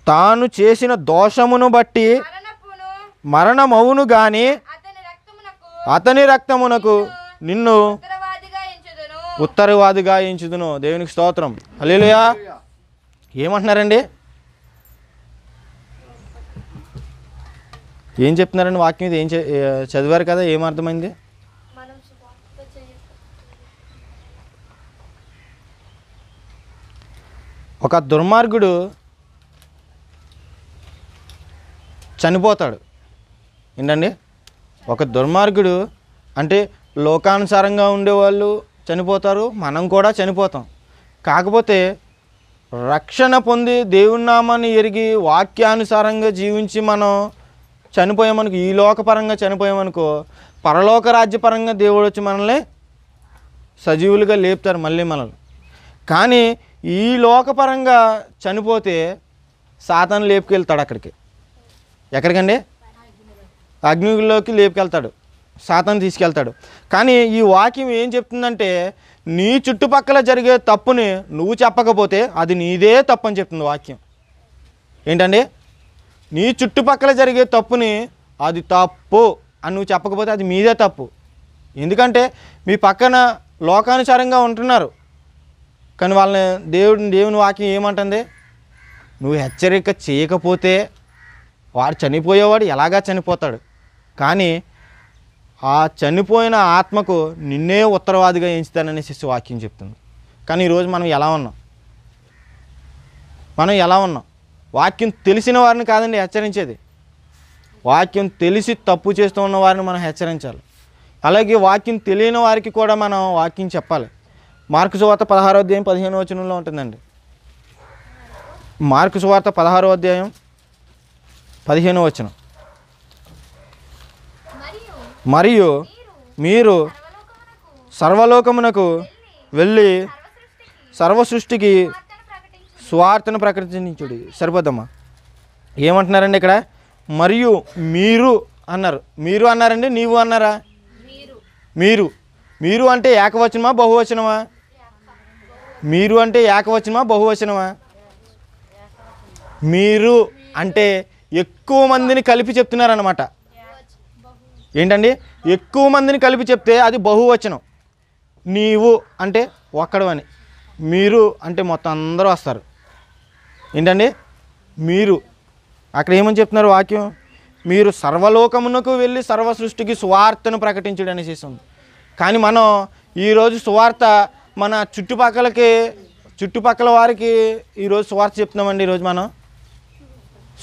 తాను చేసిన దోషమును బట్టి మరణమవును గాని అతని రక్తమునకు నిన్ను ఉత్తరవాదిగా ఎంచుదును. దేవునికి స్తోత్రం. హల్లెలూయా. ఏమంటున్నారండి? ఏం చెప్తున్నారండి వాక్యం? ఇది ఏం చదివారు కదా, ఏమర్థమైంది? ఒక దుర్మార్గుడు చనిపోతాడు. ఏంటండి? ఒక దుర్మార్గుడు అంటే లోకానుసారంగా ఉండేవాళ్ళు చనిపోతారు, మనం కూడా చనిపోతాం. కాకపోతే రక్షణ పొంది దేవుని నామాన్ని ఎరిగి వాక్యానుసారంగా జీవించి మనం చనిపోయామనుకో, ఈ లోకపరంగా చనిపోయామనుకో, పరలోక రాజ్యపరంగా దేవుడు వచ్చి మనల్ని సజీవులుగా లేపుతారు మళ్ళీ మనల్ని. కానీ ఈ లోకపరంగా చనిపోతే సాతాను లేపుకెళ్తాడు అక్కడికి. ఎక్కడికండి? అగ్నిలోకి లేపుకెళ్తాడు, సాతాను తీసుకెళ్తాడు. కానీ ఈ వాక్యం ఏం చెప్తుందంటే, నీ చుట్టుపక్కల జరిగే తప్పుని నువ్వు చెప్పకపోతే అది నీదే తప్పు అని చెప్తుంది వాక్యం. ఏంటండి? నీ చుట్టుపక్కల జరిగే తప్పుని అది తప్పు అని నువ్వు చెప్పకపోతే అది మీదే తప్పు. ఎందుకంటే మీ పక్కన లోకానుసారంగా ఉంటున్నారు, కానీ వాళ్ళని దేవుని వాక్యం ఏమంటుంది? నువ్వు హెచ్చరిక చేయకపోతే వాడు చనిపోయేవాడు ఎలాగా చనిపోతాడు, కానీ ఆ చనిపోయిన ఆత్మకు నిన్నే ఉత్తరవాదిగా ఎంచుతాననేసి వాక్యం చెప్తుంది. కానీ ఈరోజు మనం ఎలా ఉన్నాం? వాక్యం తెలిసిన వారిని కాదండి హెచ్చరించేది, వాక్యం తెలిసి తప్పు చేస్తూ ఉన్న వారిని మనం హెచ్చరించాలి. అలాగే వాక్యం తెలియని వారికి కూడా మనం వాక్యం చెప్పాలి. మార్కు సువార్త 16వ అధ్యాయం 15వ వచనంలో ఉంటుందండి. మార్కు సువార్త 16వ అధ్యాయం 15వ వచనం. మరియు మీరు సర్వలోకమునకు వెళ్ళి సర్వసృష్టికి స్వార్థను ప్రకటించుడి. సరిపోద్దమ్మా. ఏమంటున్నారండి ఇక్కడ? మరియు మీరు అన్నారు. మీరు అన్నారండి, నీవు అన్నారా? మీరు అంటే ఏకవచనమా బహువచనమా? మీరు అంటే ఏకవచనమా బహువచనమా? మీరు అంటే ఎక్కువ మందిని కలిపి చెప్తున్నారన్నమాట. ఏంటండి? ఎక్కువ మందిని కలిపి చెప్తే అది బహువచనం. నీవు అంటే ఒక్కడు అని, మీరు అంటే మొత్తం అందరూ వస్తారు. ఏంటండి? మీరు అక్కడ ఏమని చెప్తున్నారు వాక్యం? మీరు సర్వలోకమునకు వెళ్ళి సర్వ సృష్టికి సువార్తను ప్రకటించడం అనేసి ఉంది. కానీ మనం ఈరోజు సువార్త మన చుట్టుపక్కల వారికి ఈరోజు సువార్త చెప్తున్నామండి. ఈరోజు మనం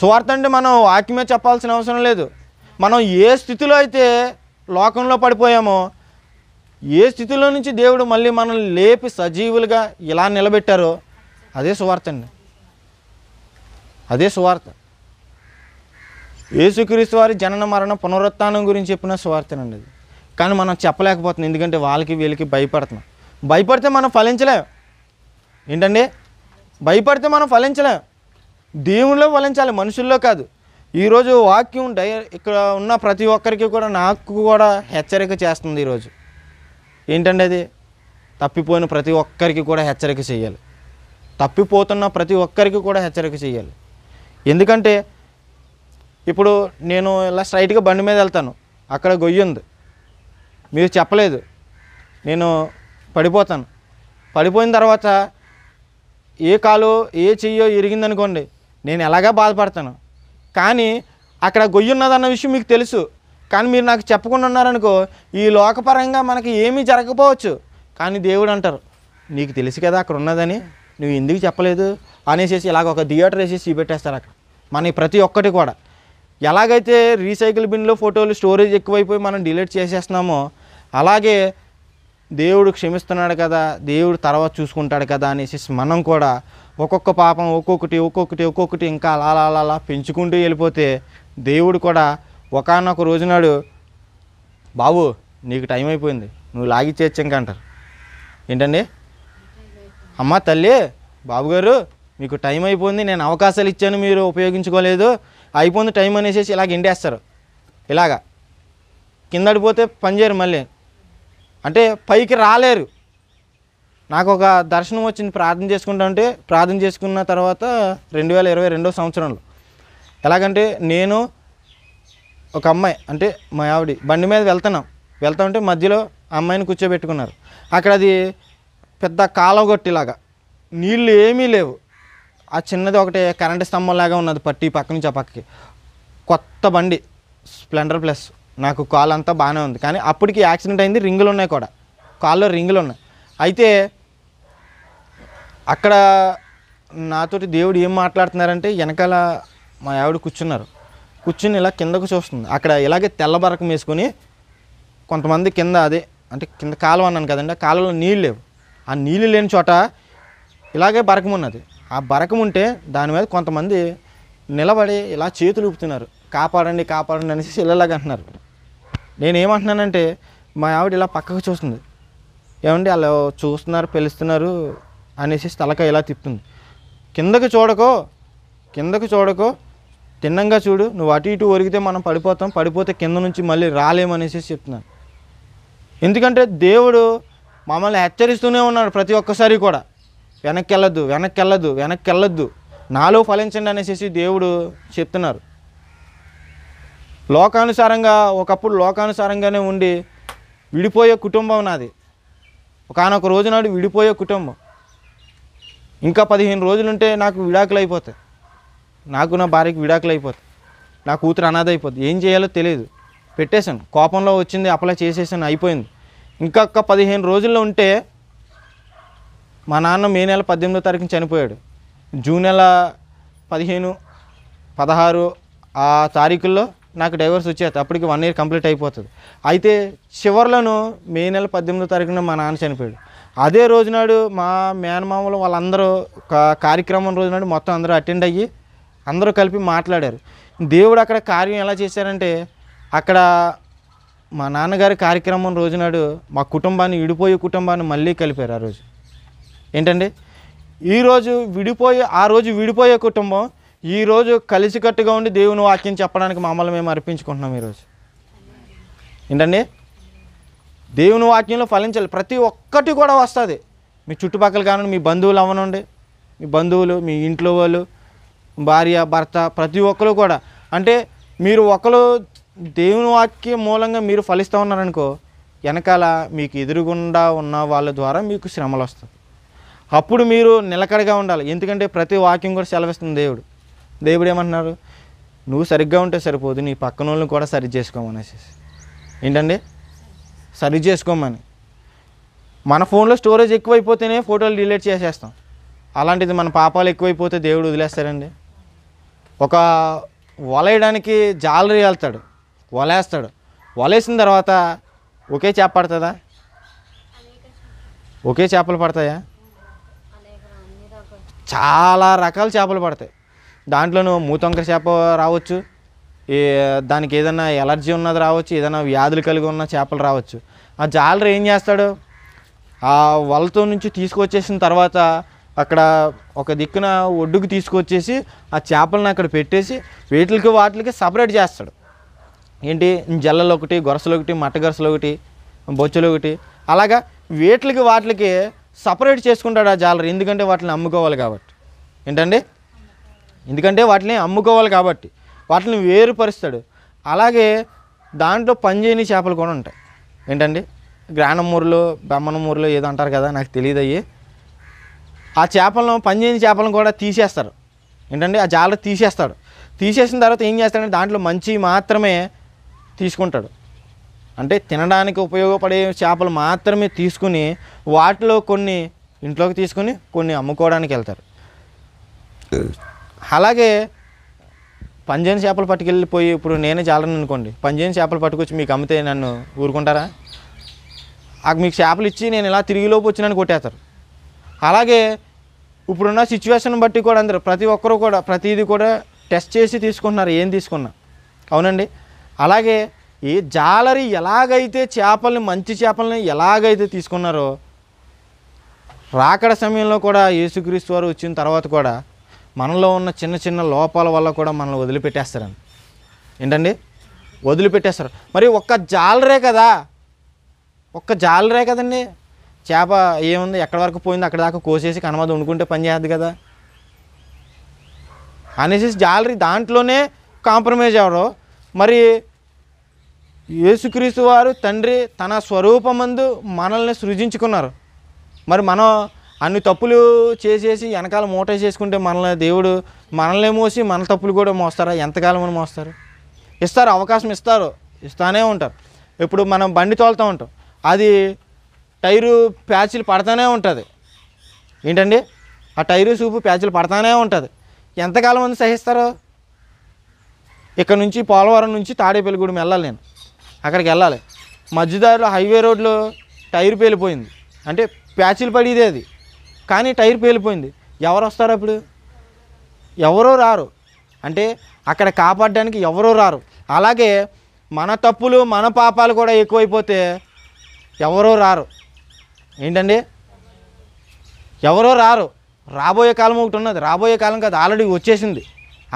సువార్త అంటే మనం వాక్యమే చెప్పాల్సిన అవసరం లేదు. మనం ఏ స్థితిలో అయితే లోకంలో పడిపోయామో, ఏ స్థితిలో నుంచి దేవుడు మళ్ళీ మనల్ని లేపి సజీవులుగా ఇలా నిలబెట్టారో అదే సువార్త అండి, అదే సువార్త. యేసుక్రీస్తు వారి జనన మరణ పునరుత్థానం గురించి చెప్పిన సువార్తనండి అది. కానీ మనం చెప్పలేకపోతున్నాం, ఎందుకంటే వాళ్ళకి వీళ్ళకి భయపడుతున్నాం. భయపడితే మనం ఫలించలేం. ఏంటండి? భయపడితే మనం ఫలించలేం. దేవుళ్ళో ఫలించాలి, మనుషుల్లో కాదు. ఈరోజు వాక్యం ఇక్కడ ఉన్న ప్రతి ఒక్కరికి కూడా, నాకు కూడా హెచ్చరిక చేస్తుంది ఈరోజు. ఏంటండి అది? తప్పిపోయిన ప్రతి ఒక్కరికి కూడా హెచ్చరిక చేయాలి. తప్పిపోతున్న ప్రతి ఒక్కరికి కూడా హెచ్చరిక చేయాలి. ఎందుకంటే ఇప్పుడు నేను ఇలా స్ట్రైట్గా బండి మీద వెళ్తాను, అక్కడ గొయ్యి ఉంది, మీరు చెప్పలేదు, నేను పడిపోతాను. పడిపోయిన తర్వాత ఏ కాలో ఏ చెయ్యో ఇరిగిందనుకోండి, నేను ఎలాగా బాధపడతాను. కానీ అక్కడ గొయ్యి ఉన్నదన్న విషయం మీకు తెలుసు, కానీ మీరు నాకు చెప్పకుండా ఉన్నారనుకో, ఈ లోకపరంగా మనకి ఏమీ జరగకపోవచ్చు. కానీ దేవుడు అంటారు, నీకు తెలుసు కదా అక్కడ ఉన్నదని, నువ్వు ఎందుకు చెప్పలేదు అనేసి ఇలాగ ఒక థియేటర్ వేసి చూపెట్టేస్తారు అక్కడ. మన ప్రతి ఒక్కటి కూడా ఎలాగైతే రీసైకిల్ బిన్లో ఫోటోలు స్టోరేజ్ ఎక్కువైపోయి మనం డిలీట్ చేసేస్తున్నామో, అలాగే దేవుడు క్షమిస్తున్నాడు కదా, దేవుడు తర్వాత చూసుకుంటాడు కదా అనేసి మనం కూడా ఒక్కొక్క పాపం ఒక్కొక్కటి ఇంకా అలా పెంచుకుంటూ వెళ్ళిపోతే, దేవుడు కూడా ఒకానొక రోజునాడు, బాబు నీకు టైం అయిపోయింది, నువ్వు లాగిచ్చేయచ్చు ఇంకా అంటారు. ఏంటండి? అమ్మ తల్లి, బాబుగారు మీకు టైం అయిపోయింది, నేను అవకాశాలు ఇచ్చాను, మీరు ఉపయోగించుకోలేదు, అయిపోయింది టైం అనేసి ఇలాగ ఎండేస్తారు. ఇలాగా కిందడిపోతే పనిచేయరు, మళ్ళీ అంటే పైకి రాలేరు. నాకు ఒక దర్శనం వచ్చింది, ప్రార్థన చేసుకున్న తర్వాత 2022 సంవత్సరంలో. ఎలాగంటే నేను ఒక అమ్మాయి, అంటే మా ఆవిడ బండి మీద వెళ్తామంటే మధ్యలో అమ్మాయిని కూర్చోబెట్టుకున్నారు. అక్కడ అది పెద్ద కాలవగొట్టిలాగా, నీళ్ళు ఏమీ లేవు. ఆ చిన్నది ఒకటి కరెంటు స్తంభం లాగా ఉన్నది, పట్టి పక్క నుంచి ఆ పక్కకి. కొత్త బండి స్ప్లెండర్ ప్లస్, నాకు కాలు అంతా బాగానే ఉంది. కానీ అప్పటికి యాక్సిడెంట్ అయింది, రింగులు ఉన్నాయి కూడా, కాల్లో రింగులు ఉన్నాయి. అయితే అక్కడ నాతోటి దేవుడు ఏం మాట్లాడుతున్నారంటే, వెనకాల మా ఆవిడ కూర్చుని ఇలా కిందకు చూస్తుంది. అక్కడ ఇలాగే తెల్ల బరకం వేసుకొని కొంతమంది కింద, అదే అంటే కింద కాలువ అన్నాను కదండి, ఆ కాలువలో నీళ్ళు లేవు. ఆ నీళ్ళు లేని చోట ఇలాగే బరకం ఉన్నది. ఆ బరకం ఉంటే దాని మీద కొంతమంది నిలబడి ఇలా చేతులు ఊపుతున్నారు, కాపాడండి అనేసి ఇళ్ళలాగా అంటున్నారు. నేనేమంటున్నానంటే, మా ఆవిడ ఇలా పక్కకు చూస్తుంది, ఏమండి అలా చూస్తున్నారు, పిలుస్తున్నారు అనేసి తలకాయ ఇలా తిప్పుతుంది. కిందకు చూడకో, తిన్నంగా చూడు, నువ్వు అటు ఇటు ఒరిగితే మనం పడిపోతే కింద నుంచి మళ్ళీ రాలేమనేసి చెప్తున్నాను. ఎందుకంటే దేవుడు మమ్మల్ని హెచ్చరిస్తూనే ఉన్నాడు ప్రతి ఒక్కసారి కూడా, వెనక్కి వెళ్ళొద్దు, నాలో ఫలించండి అనేసి దేవుడు చెప్తున్నారు. ఒకప్పుడు లోకానుసారంగానే ఉండి విడిపోయే కుటుంబం నాది. ఒకానొక రోజు నాడు విడిపోయే కుటుంబం. ఇంకా 15 రోజులుంటే నాకు విడాకులు అయిపోతాయి, నాకు నా భార్యకి విడాకులు అయిపోతాయి, నా కూతురు అనాథ అయిపోతుంది. ఏం చేయాలో తెలియదు, పెట్టేశాను, కోపంలో వచ్చింది, అప్లై చేసేసాను, అయిపోయింది. ఇంకొక 15 రోజుల్లో ఉంటే, మా నాన్న మే నెల 18వ తారీఖున చనిపోయాడు. జూన్ నెల 15, 16 ఆ తారీఖుల్లో నాకు డైవర్స్ వచ్చేది. అప్పటికి 1 year కంప్లీట్ అయిపోతుంది. అయితే చివరిలోను మే నెల 18వ తారీఖున మా నాన్న చనిపోయాడు. అదే రోజునాడు మా మేనమామలు వాళ్ళందరూ కార్యక్రమం రోజునాడు మొత్తం అందరూ అటెండ్ అయ్యి అందరూ కలిపి మాట్లాడారు. దేవుడు అక్కడ కార్యం ఎలా చేశారంటే, అక్కడ మా నాన్నగారి కార్యక్రమం రోజునాడు మా కుటుంబాన్ని, విడిపోయే కుటుంబాన్ని మళ్ళీ కలిపారు. ఆ రోజు ఏంటండి, ఆ రోజు విడిపోయే కుటుంబం ఈరోజు కలిసికట్టుగా ఉండి దేవుని వాక్యం చెప్పడానికి మమ్మల్ని మేము అర్పించుకుంటున్నాం. ఈరోజు ఏంటండి, దేవుని వాక్యంలో ఫలించాలి. ప్రతి ఒక్కటి కూడా వస్తుంది. మీ చుట్టుపక్కల కానివ్వండి, మీ బంధువులు అవ్వనండి, మీ బంధువులు, మీ ఇంట్లో వాళ్ళు, భార్య భర్త, ప్రతి ఒక్కరు కూడా. అంటే మీరు ఒకరు దేవుని వాక్యం మూలంగా మీరు ఫలిస్తూ ఉన్నారనుకో, వెనకాల మీకు ఎదురుగుండా ఉన్న వాళ్ళ ద్వారా మీకు శ్రమలు వస్తాయి. అప్పుడు మీరు నిలకడగా ఉండాలి. ఎందుకంటే ప్రతి వాక్యం కూడా సెలవిస్తుంది దేవుడు ఏమంటున్నారు, నువ్వు సరిగ్గా ఉంటే సరిపోదు, నీ పక్కన వాళ్ళని కూడా సరి చేసుకోమనేసి. ఏంటండి, సరి చేసుకోమని. మన ఫోన్లో స్టోరేజ్ ఎక్కువైపోతేనే ఫోటోలు డిలీట్ చేసేస్తాం. అలాంటిది మన పాపాలు ఎక్కువైపోతే దేవుడు వదిలేస్తాడండి? ఒక వలేయడానికి జాలరీ వెళ్తాడు, వలేస్తాడు. వలేసిన తర్వాత ఒకే చేప పడుతుందా? ఒకే చేపలు పడతాయా? చాలా రకాల చేపలు పడతాయి. దాంట్లోనూ మూతొంకర చేప రావచ్చు, దానికి ఏదైనా ఎలర్జీ ఉన్నది రావచ్చు, ఏదైనా వ్యాధులు కలిగి ఉన్న చేపలు రావచ్చు. ఆ జాలరు ఏం చేస్తాడు, ఆ వలతో నుంచి తీసుకొచ్చేసిన తర్వాత అక్కడ ఒక దిక్కున ఒడ్డుకు తీసుకొచ్చేసి ఆ చేపలను అక్కడ పెట్టేసి వాటికి సపరేట్ చేస్తాడు. ఏంటి, జల్లలు ఒకటి, గొరసలు ఒకటి, మట్ట గొరసలు ఒకటి, బొచ్చులు ఒకటి, అలాగా వాటికి సపరేట్ చేసుకుంటాడు ఆ జాలరు. ఎందుకంటే వాటిని అమ్ముకోవాలి కాబట్టి. ఏంటండి, ఎందుకంటే వాటిని అమ్ముకోవాలి కాబట్టి వాటిని వేరుపరుస్తాడు. అలాగే దాంట్లో పనిచేయని చేపలు కూడా ఉంటాయి. ఏంటండి, గ్రానమూరులు, బెమ్మనమూరులు ఏదో అంటారు కదా, నాకు తెలియదు అయ్యి. ఆ చేపలను, పనిచేయని చేపలను కూడా తీసేస్తారు. ఏంటంటే, ఆ జాలరు తీసేస్తాడు. తీసేసిన తర్వాత ఏం చేస్తాడంటే దాంట్లో మంచి మాత్రమే తీసుకుంటాడు. అంటే తినడానికి ఉపయోగపడే చేపలు మాత్రమే తీసుకుని వాటిలో కొన్ని ఇంట్లోకి తీసుకుని కొన్ని అమ్ముకోవడానికి వెళ్తారు. అలాగే పంజేని చేపలు పట్టుకెళ్ళిపోయి, ఇప్పుడు నేనే జాలరని అనుకోండి, పంజేని చేపలు పట్టుకొచ్చి మీకు అమ్మితే నన్ను ఊరుకుంటారా? మీకు చేపలు ఇచ్చి నేను ఇలా తిరిగిలోపు వచ్చి నన్ను కొట్టేస్తారు. అలాగే ఇప్పుడున్న సిచ్యువేషన్ బట్టి కూడా అందరూ ప్రతి ఒక్కరూ కూడా ప్రతిదీ కూడా టెస్ట్ చేసి తీసుకుంటున్నారు, ఏం తీసుకున్నా. అవునండి. అలాగే ఈ జాలరి ఎలాగైతే చేపల్ని, మంచి చేపల్ని ఎలాగైతే తీసుకున్నారో, రాకడ సమయంలో కూడా యేసుక్రీస్తు వారు వచ్చిన తర్వాత కూడా మనలో ఉన్న చిన్న చిన్న లోపాల వల్ల కూడా మనల్ని వదిలిపెట్టేస్తారండి. ఏంటండి, వదిలిపెట్టేస్తారు. మరి ఒక్క జాలరే కదండి చేప. ఏముంది, ఎక్కడి వరకు పోయింది అక్కడ దాకా కోసేసి కనమద వండుకుంటే పని చేయద్దు కదా అనేసి జాలరి దాంట్లోనే కాంప్రమైజ్ అవ్వరు. మరి యేసుక్రీస్తు వారు తండ్రి తన స్వరూపమందు మనల్ని సృజించుకున్నారు. మరి మనం అన్ని తప్పులు చేసేసి వెనకాల మూట చేసుకుంటే దేవుడు మనల్ని మోసి మన తప్పులు కూడా మోస్తారా? ఎంతకాలం అని మోస్తారు? ఇస్తారు, అవకాశం ఇస్తానే ఉంటారు. ఇప్పుడు మనం బండి తోలుతూ ఉంటాం, అది టైరు ప్యాచ్లు పడతానే ఉంటుంది. ఏంటండి, ఆ టైరు సూపు ప్యాచ్లు పడతానే ఉంటుంది. ఎంతకాలం మంది సహిస్తారు? ఇక్కడ నుంచి పోలవరం నుంచి తాడేపల్లిగూడెం వెళ్ళాలి, నేను అక్కడికి వెళ్ళాలి. మధ్యదారిలో హైవే రోడ్లో టైర్ పేలిపోయింది, అంటే ప్యాచ్లు పడేదే అది, కానీ టైర్ పేలిపోయింది. ఎవరు వస్తారు అప్పుడు? ఎవరో రారు. అంటే అక్కడ కాపాడడానికి ఎవరో రారు. అలాగే మన తప్పులు, మన పాపాలు కూడా ఎక్కువైపోతే ఎవరో రారు. ఏంటండి, ఎవరో రారు. రాబోయే కాలం ఒకటి ఉన్నది. రాబోయే కాలం కాదు, ఆల్రెడీ వచ్చేసింది,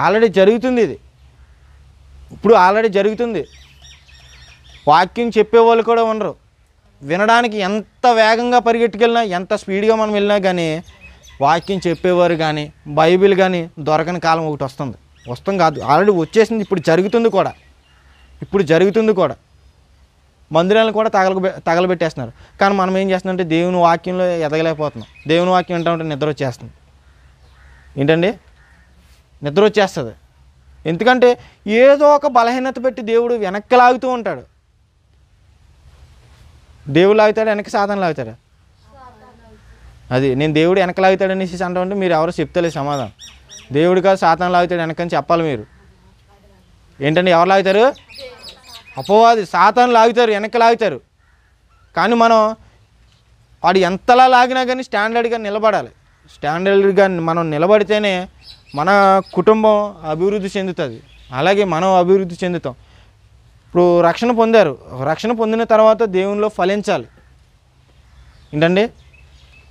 ఆల్రెడీ జరుగుతుంది. ఇది ఇప్పుడు ఆల్రెడీ జరుగుతుంది. వాక్యం చెప్పేవాళ్ళు కూడా ఉండరు. వినడానికి ఎంత వేగంగా పరిగెట్టుకెళ్ళినా, ఎంత స్పీడ్గా మనం వెళ్ళినా కానీ వాక్యం చెప్పేవారు కానీ, బైబిల్ కానీ దొరకని కాలం ఒకటి వస్తుంది కాదు, ఆల్రెడీ వచ్చేసింది. ఇప్పుడు జరుగుతుంది కూడా. మందిరాలను కూడా తగలబెట్టేస్తున్నారు. కానీ మనం ఏం చేస్తున్నామంటే దేవుని వాక్యంలో ఎదగలేకపోతున్నాం. దేవుని వాక్యం వింటామంటే నిద్ర వచ్చేస్తుంది. ఏంటండి, నిద్ర వచ్చేస్తుంది. ఎందుకంటే ఏదో ఒక బలహీనత పెట్టి దేవుడు వెనక్కి లాగుతూ ఉంటాడు. దేవుడు లాగుతాడు, వెనక్కి సాతాను లాగుతాడు. అది నేను దేవుడు వెనక లాగుతాడు అనేసి అంటామంటే మీరు ఎవరో చెప్తలేదు సమాధానం. దేవుడు కాదు, సాతాను లాగుతాడు వెనకని చెప్పాలి మీరు. ఏంటంటే, ఎవరు లాగుతారు? అపవాది, సాతాను లాగుతారు, వెనక్కి లాగుతారు. కానీ మనం వాడు ఎంతలా లాగినా కానీ స్టాండర్డ్గా నిలబడాలి. స్టాండర్డ్గా మనం నిలబడితేనే మన కుటుంబం అభివృద్ధి చెందుతుంది. అలాగే మనం అభివృద్ధి చెందుతాం. ఇప్పుడు రక్షణ పొందారు, రక్షణ పొందిన తర్వాత దేవునిలో ఫలించాలి. ఏంటండి,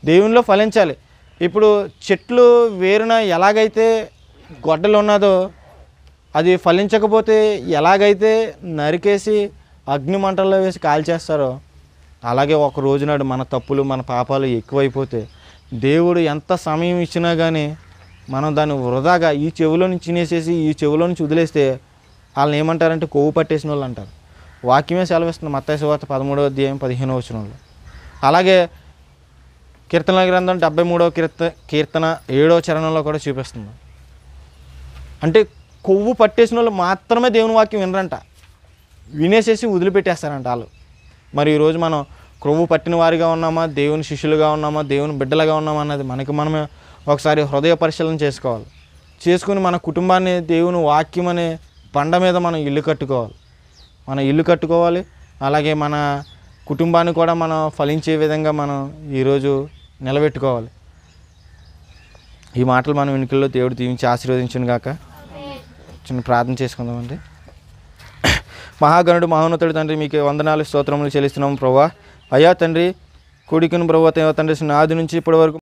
దేవునిలో ఫలించాలి. ఇప్పుడు చెట్లు వేరున ఎలాగైతే గొడ్డలు ఉన్నదో, అది ఫలించకపోతే ఎలాగైతే నరికేసి అగ్ని మంటల్లో వేసి కాల్చేస్తారో, అలాగే ఒక రోజునాడు మన తప్పులు, మన పాపాలు ఎక్కువైపోతే దేవుడు ఎంత సమయం ఇచ్చినా కానీ మనం దాన్ని వృధాగా ఈ చెవిలో నుంచి తినేసేసి ఈ చెవిలో నుంచి వదిలేస్తే వాళ్ళని ఏమంటారంటే కొవ్వు పట్టేసిన వాళ్ళు అంటారు. వాక్యమే సెలవిస్తుంది మత్తయి సువార్త 13వ అధ్యాయం 15వ వచనంలో. అలాగే కీర్తనల గ్రంథం 73వ కీర్తన 7వ చరణంలో కూడా చూపిస్తుంది. అంటే కొవ్వు పట్టేసిన వాళ్ళు మాత్రమే దేవుని వాక్యం వినరంట, వినేసేసి వదిలిపెట్టేస్తారంట వాళ్ళు. మరి ఈరోజు మనం కొవ్వు పట్టిన వారిగా ఉన్నామా, దేవుని శిష్యులుగా ఉన్నామా, దేవుని బిడ్డలుగా ఉన్నామా అన్నది మనమే ఒకసారి హృదయ పరిశీలన చేసుకుని మన కుటుంబాన్ని దేవుని వాక్యం అనే బండ మీద మనం ఇల్లు కట్టుకోవాలి. అలాగే మన కుటుంబాన్ని కూడా మనం ఫలించే విధంగా మనం ఈరోజు నిలబెట్టుకోవాలి. ఈ మాటలు మనం వెనుకల్లో దేవుడు దీవించి ఆశీర్వదించును గాక. చిన్న ప్రార్థన చేసుకుందామండి. మహాగణుడు మహోన్నతుడు తండ్రి మీకు వందనాలు స్తోత్రములు చెల్లిస్తున్నాము ప్రభువా. అయ్యా తండ్రి, కూడికను ప్రభువా తండ్రి ఆది నుంచి ఇప్పటి వరకు